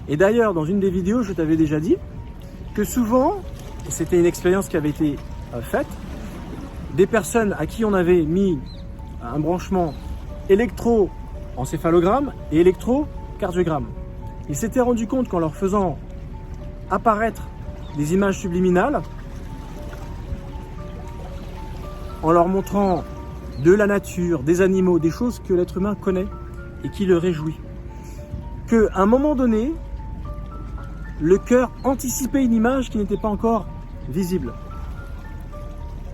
Et d'ailleurs, dans une des vidéos, je t'avais déjà dit que souvent, et c'était une expérience qui avait été faite, des personnes à qui on avait mis un branchement électroencéphalogramme et électrocardiogramme, ils s'étaient rendus compte qu'en leur faisant apparaître des images subliminales, en leur montrant de la nature, des animaux, des choses que l'être humain connaît et qui le réjouit, qu'à un moment donné, le cœur anticipait une image qui n'était pas encore visible.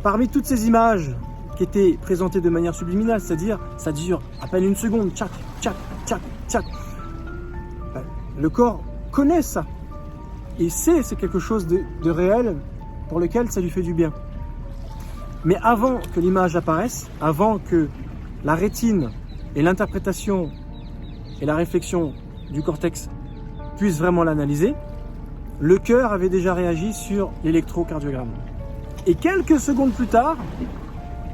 Parmi toutes ces images qui étaient présentées de manière subliminale, c'est-à-dire ça dure à peine une seconde, tchac, tchac, tchac, tchac, le corps connaît ça et sait c'est quelque chose de réel pour lequel ça lui fait du bien. Mais avant que l'image apparaisse, avant que la rétine et l'interprétation et la réflexion du cortex puissent vraiment l'analyser, le cœur avait déjà réagi sur l'électrocardiogramme. Et quelques secondes plus tard,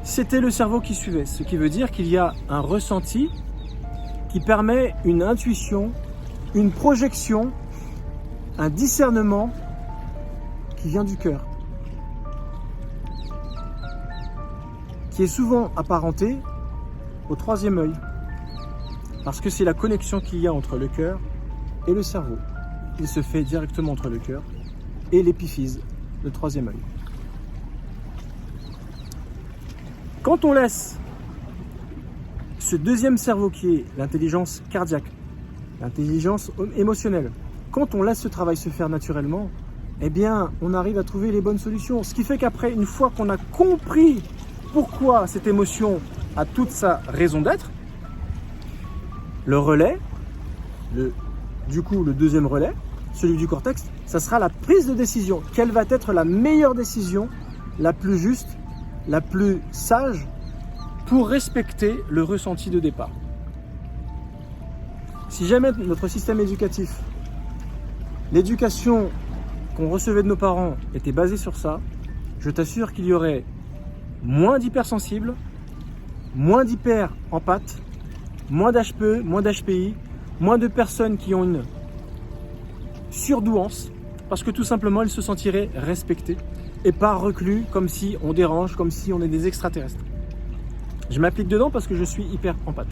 c'était le cerveau qui suivait. Ce qui veut dire qu'il y a un ressenti qui permet une intuition, une projection, un discernement qui vient du cœur, qui est souvent apparenté au troisième œil, parce que c'est la connexion qu'il y a entre le cœur et le cerveau. Il se fait directement entre le cœur et l'épiphyse, le troisième œil. Quand on laisse ce deuxième cerveau qui est l'intelligence cardiaque, l'intelligence émotionnelle, quand on laisse ce travail se faire naturellement, eh bien, on arrive à trouver les bonnes solutions. Ce qui fait qu'après, une fois qu'on a compris pourquoi cette émotion a toute sa raison d'être, le relais, le deuxième relais, celui du cortex, ça sera la prise de décision. Quelle va être la meilleure décision, la plus juste, la plus sage pour respecter le ressenti de départ. Si jamais notre système éducatif, l'éducation qu'on recevait de nos parents était basée sur ça, je t'assure qu'il y aurait moins d'hypersensibles, moins d'hyper-empathes, moins d'HPE, moins d'HPI, moins de personnes qui ont une surdouance, parce que tout simplement, ils se sentiraient respectés et pas reclus comme si on dérange, comme si on est des extraterrestres. Je m'applique dedans parce que je suis hyper-empathe.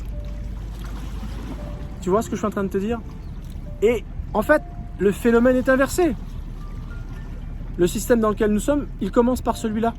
Tu vois ce que je suis en train de te dire? Et en fait, le phénomène est inversé. Le système dans lequel nous sommes, il commence par celui-là.